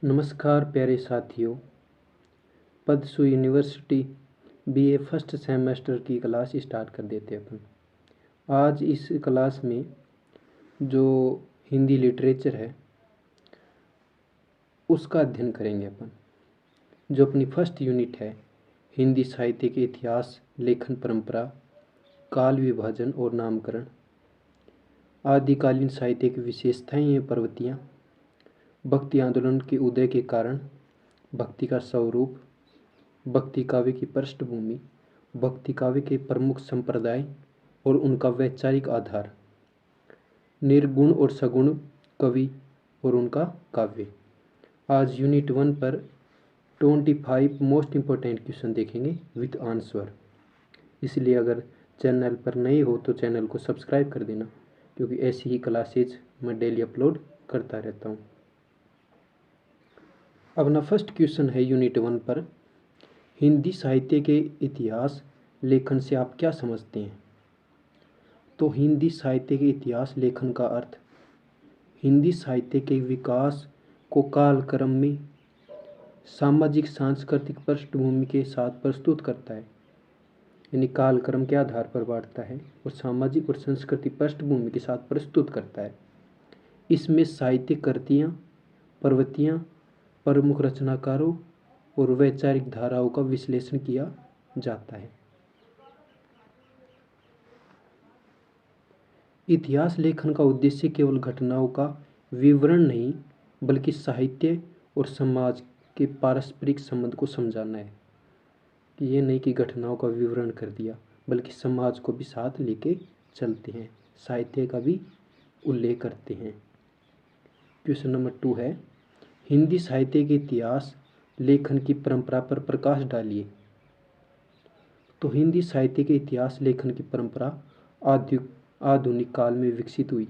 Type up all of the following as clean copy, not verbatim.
नमस्कार प्यारे साथियों। पदसू यूनिवर्सिटी बीए फर्स्ट सेमेस्टर की क्लास स्टार्ट कर देते हैं अपन। आज इस क्लास में जो हिंदी लिटरेचर है उसका अध्ययन करेंगे अपन। जो अपनी फर्स्ट यूनिट है हिंदी साहित्य के इतिहास, लेखन परंपरा, काल विभाजन और नामकरण, आदिकालीन साहित्य की विशेषताएं एवं प्रवृत्तियाँ, भक्ति आंदोलन के उदय के कारण, भक्ति का स्वरूप, भक्ति काव्य की पृष्ठभूमि, भक्ति काव्य के प्रमुख संप्रदाय और उनका वैचारिक आधार, निर्गुण और सगुण कवि और उनका काव्य। आज यूनिट 1 पर 25 मोस्ट इम्पोर्टेंट क्वेश्चन देखेंगे विथ आंसर। इसलिए अगर चैनल पर नए हो तो चैनल को सब्सक्राइब कर देना, क्योंकि ऐसी ही क्लासेज मैं डेली अपलोड करता रहता हूँ। अपना फर्स्ट क्वेश्चन है यूनिट 1 पर, हिंदी साहित्य के इतिहास लेखन से आप क्या समझते हैं। तो हिंदी साहित्य के इतिहास लेखन का अर्थ हिंदी साहित्य के विकास को कालक्रम में सामाजिक सांस्कृतिक पृष्ठभूमि के साथ प्रस्तुत करता है। यानी कालक्रम के आधार पर बांटता है और सामाजिक और सांस्कृतिक पृष्ठभूमि के साथ प्रस्तुत करता है। इसमें साहित्यिक कृतियाँ, प्रवृत्तियाँ, प्रमुख रचनाकारों और वैचारिक धाराओं का विश्लेषण किया जाता है। इतिहास लेखन का उद्देश्य केवल घटनाओं का विवरण नहीं, बल्कि साहित्य और समाज के पारस्परिक संबंध को समझाना है। कि ये नहीं कि घटनाओं का विवरण कर दिया, बल्कि समाज को भी साथ लेके चलते हैं, साहित्य का भी उल्लेख करते हैं। क्वेश्चन नंबर 2 है, हिंदी साहित्य के इतिहास लेखन की परंपरा पर प्रकाश डालिए। तो हिंदी साहित्य के इतिहास लेखन की परंपरा आधुनिक काल में विकसित हुई।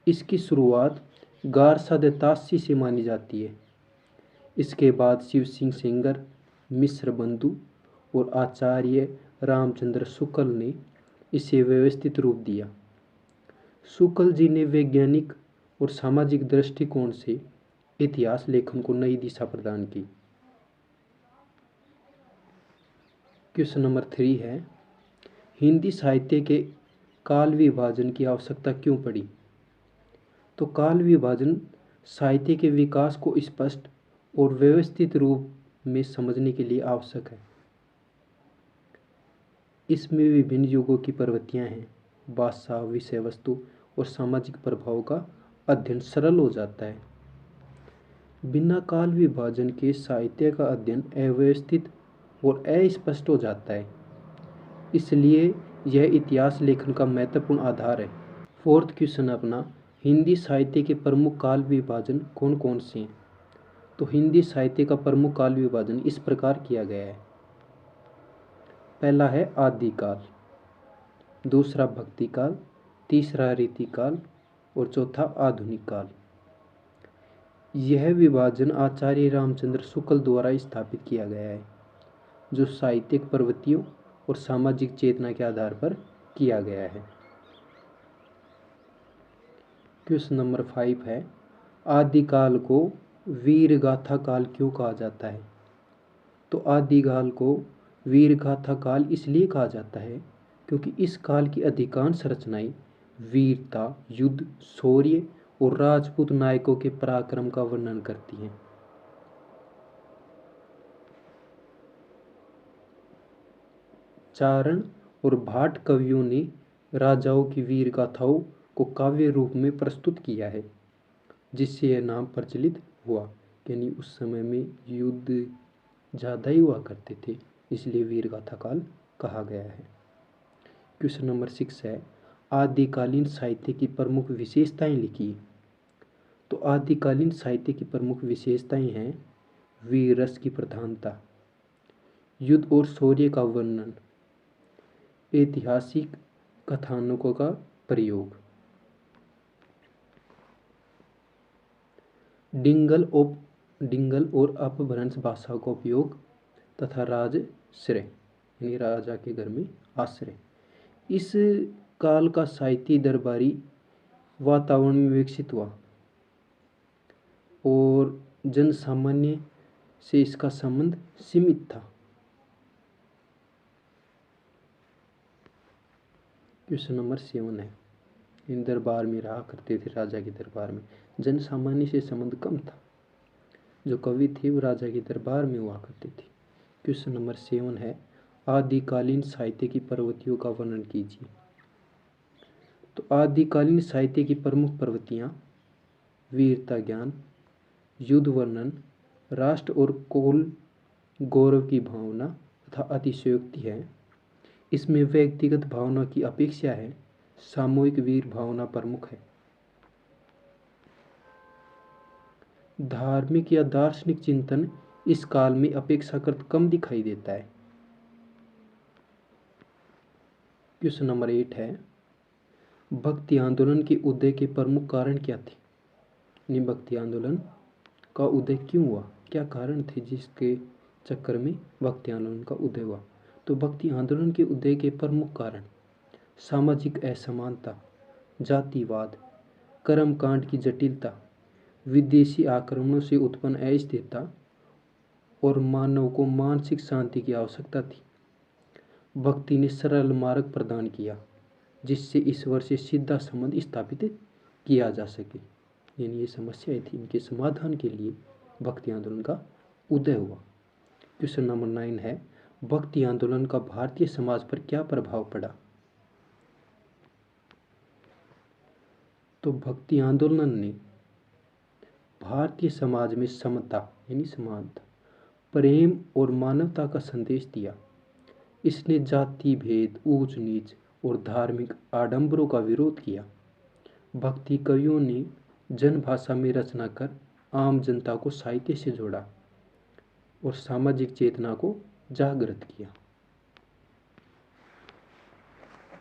इसकी शुरुआत गारसा दत्तासी से मानी जाती है। इसके बाद शिव सिंह सेंगर, मिश्र बंधु और आचार्य रामचंद्र शुक्ल ने इसे व्यवस्थित रूप दिया। शुक्ल जी ने वैज्ञानिक और सामाजिक दृष्टिकोण से इतिहास लेखन को नई दिशा प्रदान की। क्वेश्चन नंबर 3 है, हिंदी साहित्य के काल विभाजन की आवश्यकता क्यों पड़ी। तो काल विभाजन साहित्य के विकास को स्पष्ट और व्यवस्थित रूप में समझने के लिए आवश्यक है। इसमें विभिन्न युगों की प्रवृत्तियां हैं, भाषा, विषय वस्तु और सामाजिक प्रभाव का अध्ययन सरल हो जाता है। बिना काल विभाजन के साहित्य का अध्ययन अव्यवस्थित और अस्पष्ट हो जाता है। इसलिए यह इतिहास लेखन का महत्वपूर्ण आधार है। फोर्थ क्वेश्चन अपना, हिंदी साहित्य के प्रमुख काल विभाजन कौन कौन से हैं। तो हिंदी साहित्य का प्रमुख काल विभाजन इस प्रकार किया गया है। पहला है आदिकाल, दूसरा भक्ति काल, तीसरा रीतिकाल और चौथा आधुनिक काल। यह विभाजन आचार्य रामचंद्र शुक्ल द्वारा स्थापित किया गया है, जो साहित्यिक प्रवृत्तियों और सामाजिक चेतना के आधार पर किया गया है। क्वेश्चन नंबर 5 है, आदिकाल को वीर गाथा काल क्यों कहा जाता है। तो आदिकाल को वीर गाथा काल इसलिए कहा जाता है क्योंकि इस काल की अधिकांश रचनाएं वीरता, युद्ध, शौर्य और राजपूत नायकों के पराक्रम का वर्णन करती हैं। चारण और भाट कवियों ने राजाओं की वीर गाथाओं को काव्य रूप में प्रस्तुत किया है, जिससे यह नाम प्रचलित हुआ। यानी उस समय में युद्ध ज़्यादा ही हुआ करते थे, इसलिए वीर गाथा काल कहा गया है। क्वेश्चन नंबर 6 है, आदिकालीन साहित्य की प्रमुख विशेषताएं लिखिए। तो आदिकालीन साहित्य की प्रमुख विशेषताएं हैं वीर रस की प्रधानता, युद्ध और शौर्य का वर्णन, ऐतिहासिक कथानकों का प्रयोग, डिंगल और अपभ्रंश भाषा का उपयोग तथा राजश्रय यानी राजा के घर में आश्रय। इस काल का साहित्य दरबारी वातावरण में विकसित हुआ और जन सामान्य से इसका संबंध सीमित था। क्वेश्चन नंबर 7 है, इन दरबार में रहा करते थे, राजा के दरबार में जन सामान्य से संबंध कम था। जो कवि थे वो राजा के दरबार में हुआ करते थे। क्वेश्चन नंबर 7 है, आदिकालीन साहित्य की प्रवृत्तियों का वर्णन कीजिए। तो आदिकालीन साहित्य की प्रमुख प्रवृत्तियाँ वीरता ज्ञान, युद्ध वर्णन, राष्ट्र और कुल गौरव की भावना तथा अतिशयोक्ति है। इसमें व्यक्तिगत भावना की अपेक्षा है, सामूहिक वीर भावना प्रमुख है। धार्मिक या दार्शनिक चिंतन इस काल में अपेक्षाकृत कम दिखाई देता है। क्वेश्चन नंबर 8 है, भक्ति आंदोलन के उदय के प्रमुख कारण क्या थे। भक्ति आंदोलन का उदय क्यों हुआ, क्या कारण थे जिसके चक्कर में भक्ति आंदोलन का उदय हुआ। तो भक्ति आंदोलन के उदय के प्रमुख कारण सामाजिक असमानता, जातिवाद, कर्मकांड की जटिलता, विदेशी आक्रमणों से उत्पन्न अस्थिरता और मानव को मानसिक शांति की आवश्यकता थी। भक्ति ने सरल मार्ग प्रदान किया जिससे ईश्वर से सीधा संबंध स्थापित किया जा सके। यानी ये समस्याएं थी, इनके समाधान के लिए भक्ति आंदोलन का उदय हुआ। क्वेश्चन नंबर 9 है, भक्ति आंदोलन का भारतीय समाज पर क्या प्रभाव पड़ा। तो भक्ति आंदोलन ने भारतीय समाज में समता यानी समानता, प्रेम और मानवता का संदेश दिया। इसने जाति भेद, ऊंच नीच और धार्मिक आडंबरों का विरोध किया। भक्ति कवियों ने जनभाषा में रचना कर आम जनता को साहित्य से जोड़ा और सामाजिक चेतना को जागृत किया।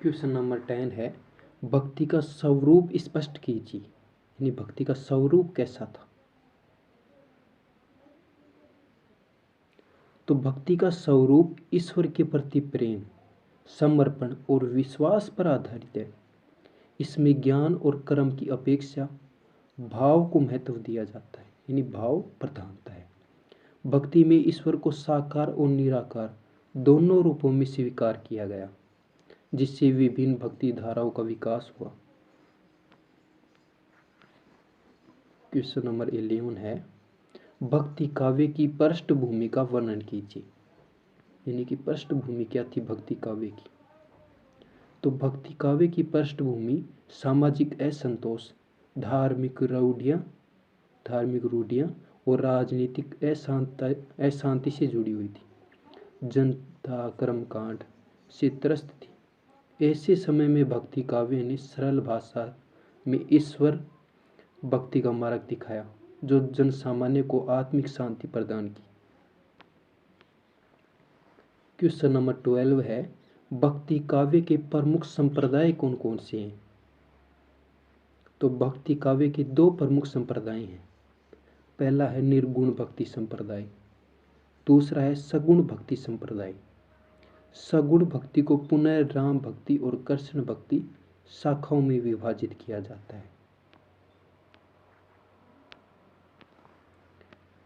क्वेश्चन नंबर 10 है, भक्ति का स्वरूप स्पष्ट कीजिए। यानी भक्ति का स्वरूप कैसा था। तो भक्ति का स्वरूप ईश्वर के प्रति प्रेम, समर्पण और विश्वास पर आधारित है। इसमें ज्ञान और कर्म की अपेक्षा भाव को महत्व दिया जाता है, यानी भाव प्रधानता है। भक्ति में ईश्वर को साकार और निराकार दोनों रूपों में स्वीकार किया गया, जिससे विभिन्न भक्ति धाराओं का विकास हुआ। क्वेश्चन नंबर 11 है, भक्ति काव्य की पृष्ठभूमि का वर्णन कीजिए। यानी कि पृष्ठभूमि क्या थी भक्ति काव्य की। तो भक्ति काव्य की पृष्ठभूमि सामाजिक असंतोष, धार्मिक रूढ़ियाँ और राजनीतिक अशांति से जुड़ी हुई थी। जनता कर्मकांड से त्रस्त थी। ऐसे समय में भक्ति काव्य ने सरल भाषा में ईश्वर भक्ति का मार्ग दिखाया, जो जन सामान्य को आत्मिक शांति प्रदान की। क्वेश्चन नंबर 12 है, भक्ति काव्य के प्रमुख संप्रदाय कौन कौन से हैं। तो भक्ति काव्य के 2 प्रमुख संप्रदाय हैं। पहला है निर्गुण भक्ति संप्रदाय, दूसरा है सगुण भक्ति संप्रदाय। सगुण भक्ति को पुनः राम भक्ति और कृष्ण भक्ति शाखाओं में विभाजित किया जाता है।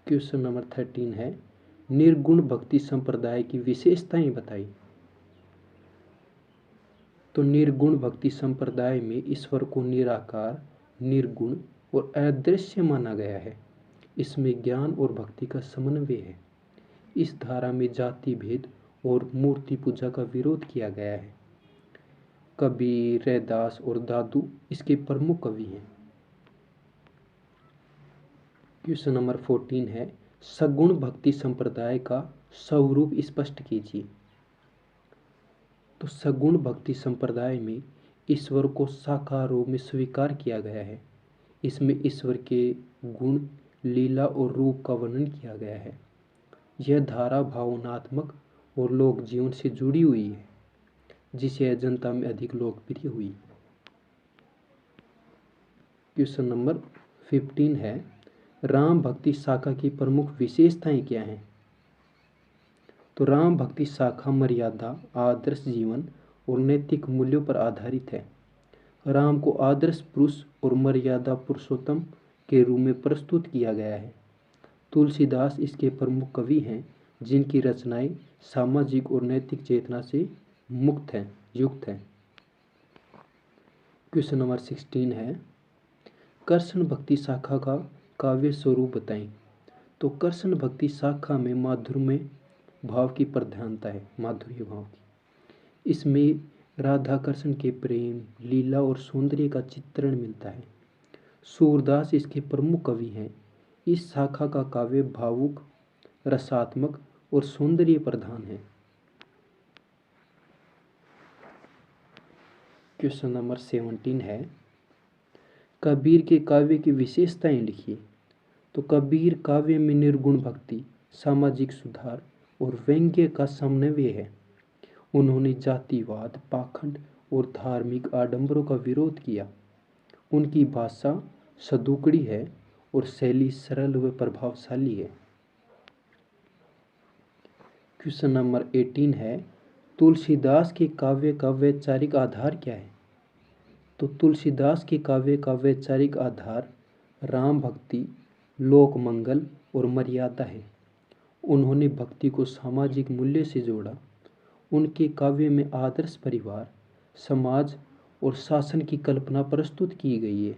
क्वेश्चन नंबर 13 है, निर्गुण भक्ति संप्रदाय की विशेषताएं बताइए। तो निर्गुण भक्ति संप्रदाय में ईश्वर को निराकार, निर्गुण और अदृश्य माना गया है। इसमें ज्ञान और भक्ति का समन्वय है। इस धारा में जाति भेद और मूर्ति पूजा का विरोध किया गया है। कबीर, रैदास और दादू इसके प्रमुख कवि हैं। क्वेश्चन नंबर 14 है, सगुण भक्ति संप्रदाय का स्वरूप स्पष्ट कीजिए। तो सगुण भक्ति संप्रदाय में ईश्वर को साकार रूप में स्वीकार किया गया है। इसमें ईश्वर के गुण, लीला और रूप का वर्णन किया गया है। यह धारा भावनात्मक और लोक जीवन से जुड़ी हुई है, जिसे जनता में अधिक लोकप्रिय हुई। क्वेश्चन नंबर 15 है, राम भक्ति शाखा की प्रमुख विशेषताएं क्या हैं। तो राम भक्ति शाखा मर्यादा, आदर्श जीवन और नैतिक मूल्यों पर आधारित है। राम को आदर्श पुरुष और मर्यादा पुरुषोत्तम के रूप में प्रस्तुत किया गया है। तुलसीदास इसके प्रमुख कवि हैं जिनकी रचनाएं सामाजिक और नैतिक चेतना से युक्त हैं। क्वेश्चन नंबर 16 है, कृष्ण भक्ति शाखा का काव्य स्वरूप बताएं। तो कृष्ण भक्ति शाखा में माधुर्य भाव की प्रधानता है, माधुर्य भाव की। इसमें राधा कृष्ण के प्रेम, लीला और सौंदर्य का चित्रण मिलता है। सूरदास इसके प्रमुख कवि हैं। इस शाखा का काव्य भावुक, रसात्मक और सौंदर्य प्रधान है। क्वेश्चन नंबर 17 है, कबीर के काव्य की विशेषताएं लिखिए। तो कबीर काव्य में निर्गुण भक्ति, सामाजिक सुधार और व्यंग्य का समन्वय है। उन्होंने जातिवाद, पाखंड और धार्मिक आडंबरों का विरोध किया। उनकी भाषा सदुकड़ी है और शैली सरल व प्रभावशाली है। क्वेश्चन नंबर 18 है, तुलसीदास के काव्य का वैचारिक आधार क्या है। तो तुलसीदास के काव्य का वैचारिक आधार राम भक्ति, लोक मंगल और मर्यादा है। उन्होंने भक्ति को सामाजिक मूल्य से जोड़ा। उनके काव्य में आदर्श परिवार, समाज और शासन की कल्पना प्रस्तुत की गई है।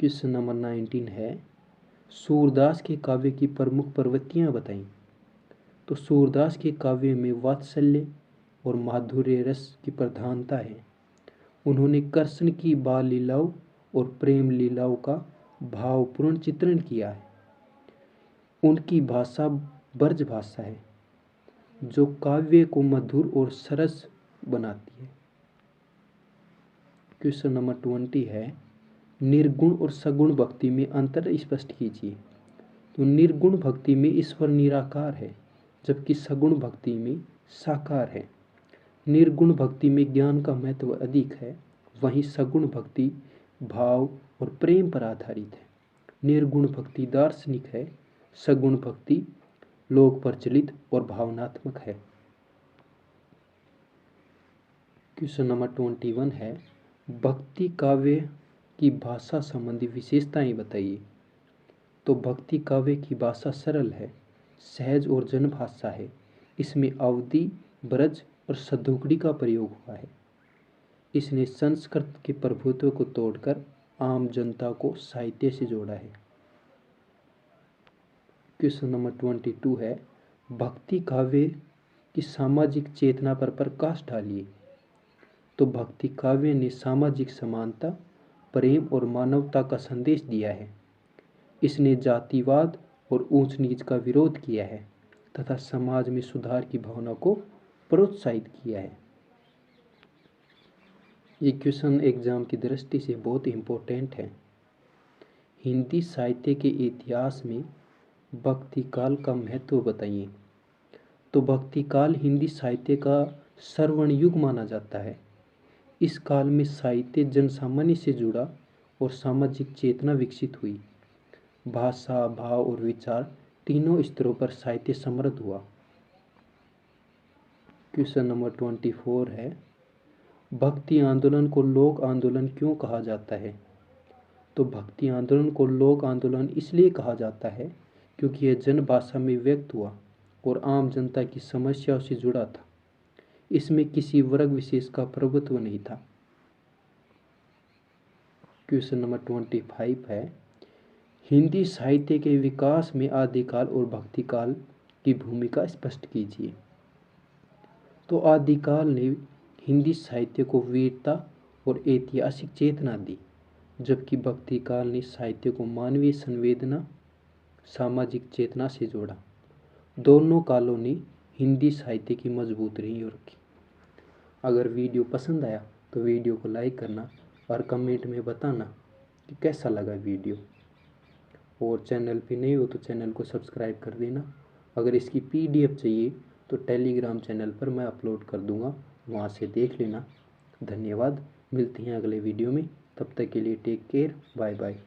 क्वेश्चन नंबर 19 है, सूरदास के काव्य की प्रमुख प्रवृत्तियां बताएं। तो सूरदास के काव्य में वात्सल्य और माधुर्य रस की प्रधानता है। उन्होंने कृष्ण की बाल लीलाओं और प्रेम लीलाओं का भावपूर्ण चित्रण किया है। उनकी भाषा ब्रज भाषा है जो काव्य को मधुर और सरस बनाती है। क्वेश्चन नंबर 20 है, निर्गुण और सगुण भक्ति में अंतर स्पष्ट कीजिए। तो निर्गुण भक्ति में ईश्वर निराकार है, जबकि सगुण भक्ति में साकार है। निर्गुण भक्ति में ज्ञान का महत्व अधिक है, वहीं सगुण भक्ति भाव और प्रेम पर आधारित है। निर्गुण भक्ति दार्शनिक है, सगुण भक्ति लोक प्रचलित और भावनात्मक है। क्वेश्चन नंबर 21 है, भक्ति काव्य की भाषा संबंधी विशेषताएं बताइए। तो भक्ति काव्य की भाषा सरल है, सहज और जनभाषा है। इसमें अवधी, ब्रज और सदुकड़ी का प्रयोग हुआ है। इसने संस्कृत के प्रभुत्व को तोड़कर आम जनता को साहित्य से जोड़ा है। क्वेश्चन नंबर 22 है, भक्ति काव्य की सामाजिक चेतना पर प्रकाश डालिए। तो भक्ति काव्य ने सामाजिक समानता, प्रेम और मानवता का संदेश दिया है। इसने जातिवाद और ऊंच नीच का विरोध किया है तथा समाज में सुधार की भावना को प्रोत्साहित किया है। ये क्वेश्चन एग्जाम की दृष्टि से बहुत इम्पोर्टेंट है। हिंदी साहित्य के इतिहास में भक्ति काल का महत्व बताइए। तो भक्ति काल हिंदी साहित्य का स्वर्ण युग माना जाता है। इस काल में साहित्य जनसामान्य से जुड़ा और सामाजिक चेतना विकसित हुई। भाषा, भाव और विचार तीनों स्तरों पर साहित्य समृद्ध हुआ। क्वेश्चन नंबर 24 है, भक्ति आंदोलन को लोक आंदोलन क्यों कहा जाता है। तो भक्ति आंदोलन को लोक आंदोलन इसलिए कहा जाता है क्योंकि यह जनभाषा में व्यक्त हुआ और आम जनता की समस्याओं से जुड़ा था। इसमें किसी वर्ग विशेष का प्रभुत्व नहीं था। क्वेश्चन नंबर 25 है, हिंदी साहित्य के विकास में आदिकाल और भक्तिकाल की भूमिका स्पष्ट कीजिए। तो आदिकाल ने हिंदी साहित्य को वीरता और ऐतिहासिक चेतना दी, जबकि भक्तिकाल ने साहित्य को मानवीय संवेदना, सामाजिक चेतना से जोड़ा। दोनों कालों ने हिंदी साहित्य की मजबूत रीढ़ रखी। अगर वीडियो पसंद आया तो वीडियो को लाइक करना और कमेंट में बताना कि कैसा लगा वीडियो। और चैनल पे नए हो तो चैनल को सब्सक्राइब कर देना। अगर इसकी PDF चाहिए तो टेलीग्राम चैनल पर मैं अपलोड कर दूंगा, वहाँ से देख लेना। धन्यवाद, मिलते हैं अगले वीडियो में। तब तक के लिए टेक केयर, बाय बाय।